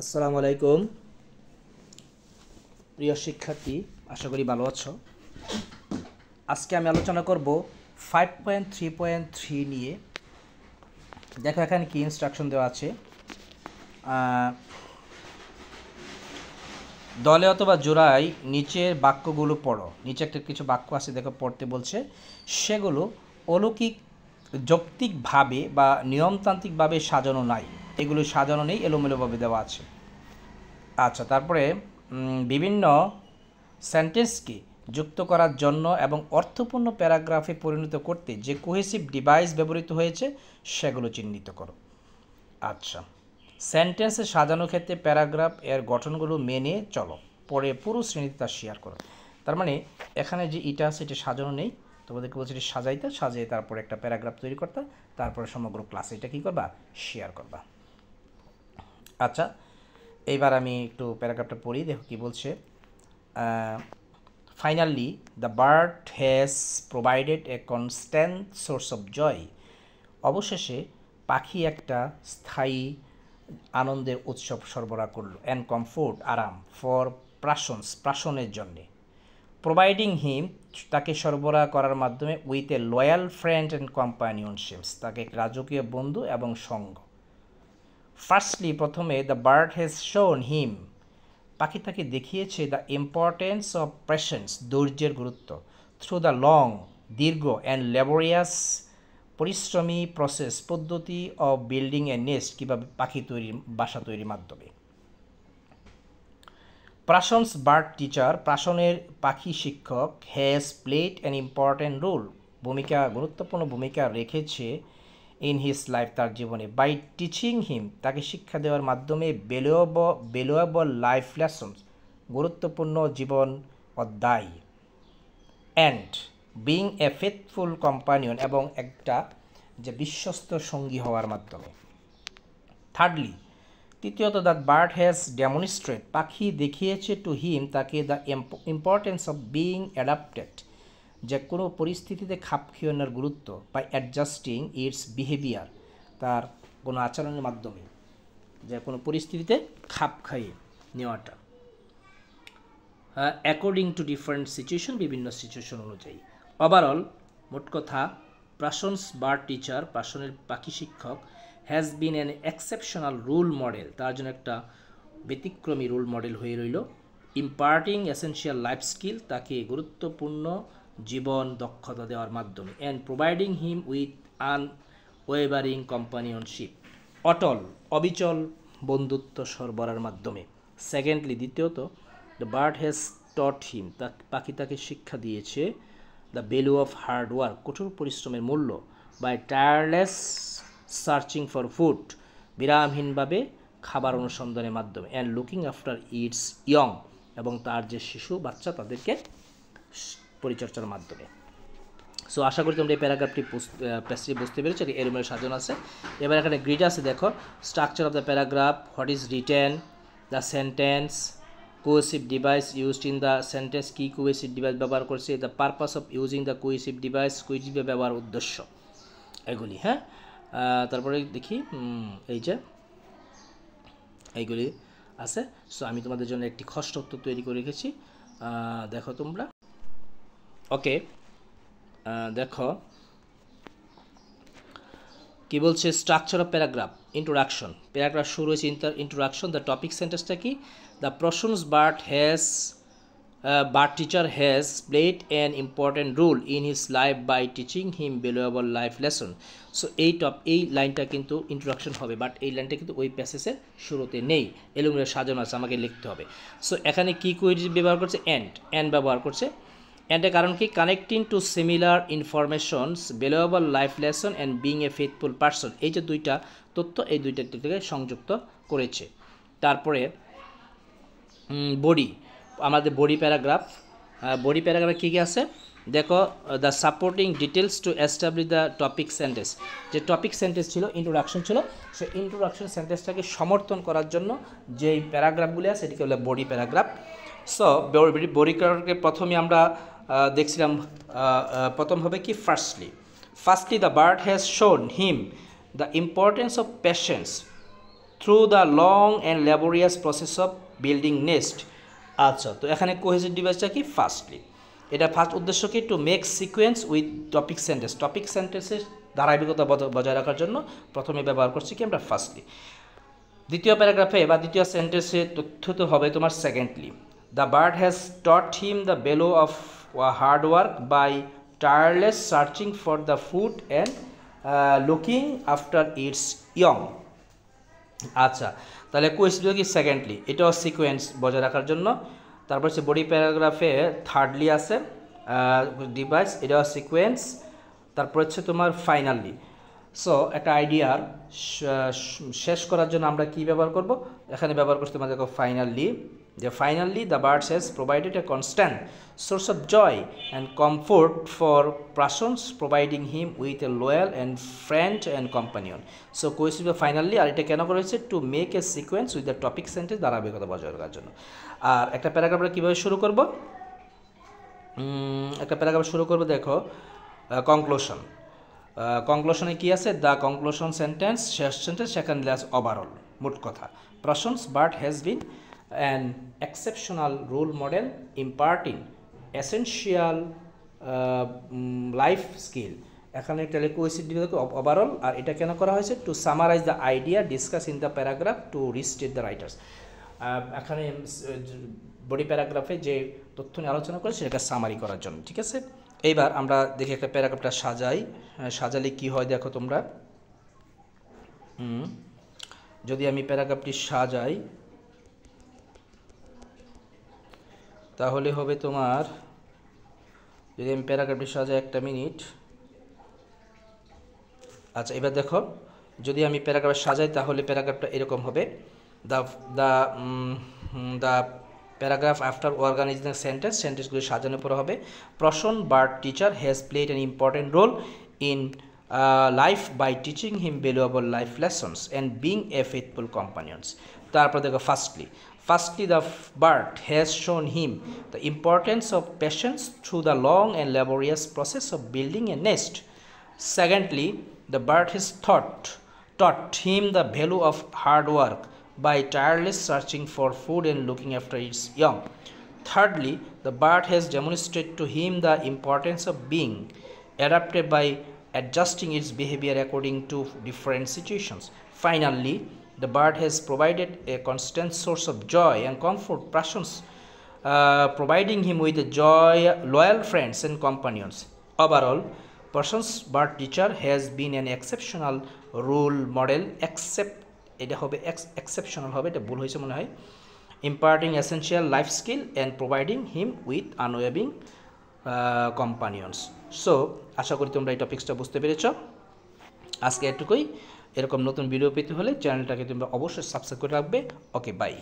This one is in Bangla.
আসসালামু আলাইকুম প্রিয় শিক্ষার্থী, আশা করি ভালো আছো। আজকে আমি আলোচনা করব 5.3.3 নিয়ে। দেখো এখানে কি ইনস্ট্রাকশন দেওয়া আছে। দলে অথবা জোড়ায় নিচের বাক্যগুলো পড়ো। নিচে একটা কিছু বাক্য আছে, দেখো পড়তে বলছে। সেগুলো অলৌকিক যৌক্তিকভাবে বা নিয়মতান্ত্রিকভাবে সাজানো নাই, এগুলো সাজানো নেই, এলোমেলোভাবে দেওয়া আছে। আচ্ছা, তারপরে বিভিন্ন সেন্টেন্সকে যুক্ত করার জন্য এবং অর্থপূর্ণ প্যারাগ্রাফে পরিণত করতে যে কোহেসিভ ডিভাইস ব্যবহৃত হয়েছে সেগুলো চিহ্নিত করো। আচ্ছা, সেন্টেন্সে সাজানো ক্ষেত্রে প্যারাগ্রাফ এর গঠনগুলো মেনে চলো, পরে পুরো শ্রেণীতে তা শেয়ার করো। তার মানে এখানে যে ইটা আছে এটা সাজানো নেই, তোমাদেরকে বলছি এটা সাজিয়ে তারপরে একটা প্যারাগ্রাফ তৈরি করতে, তারপরে সমগ্র ক্লাসে এটা কী করবা, শেয়ার করবা। আচ্ছা, এইবার আমি একটু প্যারাগ্রাফটা পড়ি, দেখো কি বলছে। Finally the bird has provided a constant source of joy. অবশেষে পাখি একটা স্থায়ী আনন্দের উৎসব সরবরাহ করলো, অ্যান্ড কমফোর্ট, আরাম, ফর প্রাশনের জন্যে। প্রোভাইডিং হিম, তাকে সরবরাহ করার মাধ্যমে, with a loyal friend and companionships, তাকে রাজকীয় বন্ধু এবং সঙ্গ। ফার্স্টলি, প্রথমে, দ্য বার্ড হ্যাজ শোন হিম, পাখি তাকে দেখিয়েছে দ্য ইম্পর্টেন্স অফ পেশেন্স, ধৈর্যের গুরুত্ব, থ্রু দ্য লং, দীর্ঘ, অ্যান্ড লেবোরিয়াস, পরিশ্রমী প্রসেস, পদ্ধতি অফ বিল্ডিং এ নেস্ট, কীভাবে পাখি তৈরির বাসা তৈরির মাধ্যমে। প্রাশনস বার্ড টিচার, প্রাশনের পাখি শিক্ষক, has played an important role, গুরুত্বপূর্ণ ভূমিকা রেখেছে ইন হিজ লাইফ, তার জীবনে। বাই টিচিং হিম, তাকে শিক্ষা দেওয়ার মাধ্যমে, ভ্যালুয়েবল লাইফ লেসনস, গুরুত্বপূর্ণ জীবন অধ্যায়। And being a faithful companion, এবং একটা যে বিশ্বস্ত সঙ্গী হওয়ার মাধ্যমে। থার্ডলি, তৃতীয়ত, দ্য বার্ড হ্যাজ ডেমনস্ট্রেট, পাখি দেখিয়েছে টু হিম, তাকে the importance of being adapted, যে কোনো পরিস্থিতিতে খাপ খাওয়ানোর গুরুত্ব, বাই অ্যাডজাস্টিং ইটস বিহেভিয়ার, তার কোনো আচরণের মাধ্যমে যে কোনো পরিস্থিতিতে খাপ খাইয়ে নেওয়াটা, অ্যাকর্ডিং টু ডিফারেন্ট সিচুয়েশন, বিভিন্ন সিচুয়েশন অনুযায়ী। ওভারঅল, মোট কথা, প্রাশনস বার্ড টিচার, প্রাশনের পাখি শিক্ষক, has been an exceptional role model, তার জন্য একটা ব্যতিক্রমী রোল মডেল হয়ে রইল। ইম্পার্টিং এসেনশিয়াল লাইফ স্কিল, তাকে গুরুত্বপূর্ণ জীবন দক্ষতা দেওয়ার মাধ্যমে। And providing him with unwavering companionship, অবিচল বন্ধুত্ব সরবরাহের মাধ্যমে। সেকেন্ডলি, দ্বিতীয়ত, the bird has taught him, পাখি তাকে শিক্ষা দিয়েছে the value of hard work, কঠোর পরিশ্রমের মূল্য, by tireless searching for food, বিরামহীনভাবে খাবার অনুসন্ধানের মাধ্যমে। And looking after its young, এবং তার যে শিশু বাচ্চা তাদেরকে পরিচর্যার মাধ্যমে। সো আশা করি তোমরা এই প্যারাগ্রাফটি বুঝতে পেরেছো, এলোমেলো সাজানো আছে। এবার এখানে গ্রিড আছে, দেখো। Structure of the paragraph, what is written, the sentence, cohesive device used in the sentence, কী কোহেসিভ ডিভাইস ব্যবহার করছে, the purpose of using the cohesive device, cohesive ব্যবহার উদ্দেশ্য, এগুলি। হ্যাঁ, তারপরে দেখি, এই যে এইগুলি আছে। সো আমি তোমাদের জন্য একটি খসড়া উত্তর তৈরি করে রেখেছি, দেখো তোমরা। ওকে, দেখো কি বলছে। Structure of paragraph, introduction, paragraph শুরু হয়েছে ইন্ট্রোডাকশন। দ্য টপিক সেন্টেন্সটা কি, দ্য প্রশনস bird teacher has played an important role in his life by teaching him valuable life lesson. So এই লাইনটা কিন্তু ইন্ট্রোডাকশন হবে, বাট এই লাইনটা কিন্তু ওই প্যাসেজের শুরুতে নেই, এলোমেলো সাজানো আছে, আমাকে লিখতে হবে। সো এখানে কি কোয়েরি ব্যবহার করছে, অ্যান্ড ব্যবহার করছে। অ্যান্ডের কারণ কি, connecting two similar informations, valuable life lesson, and being a faithful person, এই যে দুইটা তথ্য, এই দুইটা থেকে সংযুক্ত করেছে। তারপরে বডি, আমাদের বডি প্যারাগ্রাফে কী কী আছে দেখো। The supporting details to establish the topic sentence, যে টপিক সেন্টেন্স ছিল, ইন্ট্রোডাকশন ছিল, সেই ইন্ট্রোডাকশন সেন্টেন্সটাকে সমর্থন করার জন্য যেই প্যারাগ্রাফগুলি আছে সেটিকে বলে বডি প্যারাগ্রাফ। সো বডি প্যারাগ্রাফকে প্রথমে আমরা দেখছিলাম, প্রথম হবে কি, firstly the bird has shown him the importance of patience through the long and laborious process of building nest. আচ্ছা, তো এখানে কোহেসিভ ডিভাইসটা কি? ফার্স্টলি এটা ফার্স্ট উদ্দেশ্য কি? To make sequence with topic sentence, topic সেন্টেন্সের ধারাবাহিকতা বজায় রাখার জন্য প্রথমে ব্যবহার করছি কি আমরা ফার্স্টলি। দ্বিতীয় প্যারাগ্রাফে বা দ্বিতীয় সেন্টেন্সে তথ্য তো হবে তোমার secondly. The bird has taught him the value of hard work by tireless searching for the food and looking after its young. আচ্ছা, তাহলে কোয়েশ্চন কি? সেকেন্ডলি, এটাও সিকোয়েন্স বজায় রাখার জন্য। তারপর হচ্ছে বডি প্যারাগ্রাফে থার্ডলি আছে ডিভাইস, এটাও সিকোয়েন্স। তারপর হচ্ছে তোমার ফাইনালি। সো একটা আইডিয়ার শেষ করার জন্য আমরা কি ব্যবহার করব? এখানে ব্যবহার করতে তোমার দেখো ফাইনালি, যে finally the birds has provided a constant source of joy and comfort for প্রাসন্স, providing him with a loyal and friend and companion. So question finally, আর এটা কেন করা হয়েছে? To make a sequence with the topic sentence, ধারাবাহিকতা বজায় রাখার জন্য। আর একটা প্যারাগ্রাফ আমরা কীভাবে শুরু করব? একটা প্যারাগ্রাফ শুরু করবো দেখো কনক্লুশন। কনক্লুশনে কি আছে? দ্য কনক্লুশন সেন্টেন্স, শেষ সেন্টেন্স, সেখানে আছে ওভারঅল, মোট কথা। প্রশংস bird has been an exceptional role model imparting essential life skill. এখানে একটা কোয়েশ্চন দিবে ওভারঅল, আর এটা কেন করা হয়েছে? To summarise the idea discuss in the paragraph to restate the writer's. এখানে বডি প্যারাগ্রাফে যে তথ্য নিয়ে আলোচনা করে সেটাকে সামারি করার জন্য, ঠিক আছে? এইবার আমরা দেখি একটা প্যারাগ্রাফটা সাজাই। সাজালে কি হয় দেখো তোমরা। যদি আমি প্যারাগ্রাফটি সাজাই তাহলে হবে তোমার, যদি আমি প্যারাগ্রাফটি সাজাই, একটা মিনিট। আচ্ছা, এবার দেখো, যদি আমি প্যারাগ্রাফ সাজাই তাহলে প্যারাগ্রাফটা এরকম হবে। The paragraph after organising the সেন্টেন্সগুলি সাজানোর পর হবে প্রশন bird teacher has played an important role in life by teaching him valuable life lessons and being a faithful companions. তারপর দেখো firstly the bird has shown him the importance of patience through the long and laborious process of building a nest. Secondly, the bird has taught him the value of hard work by tireless searching for food and looking after its young. Thirdly, the bird has demonstrated to him the importance of being adapted by adjusting its behavior according to different situations. Finally, the bird has provided a constant source of joy and comfort, providing him with loyal friends and companions. Overall, Persons bird teacher has been an exceptional role model, এটা হবে exceptional হবে, এটা ভুল হয়েছে মনে হয়, imparting essential life skill and providing him with unwavering companions. So আশা করি তোমরা এই টপিকসটা বুঝতে পেরেছ। আজকে এটুকুই। এরকম নতুন ভিডিও পেতে হলে চ্যানেলটাকে তোমরা অবশ্যই সাবস্ক্রাইব করে রাখবে। ওকে, বাই।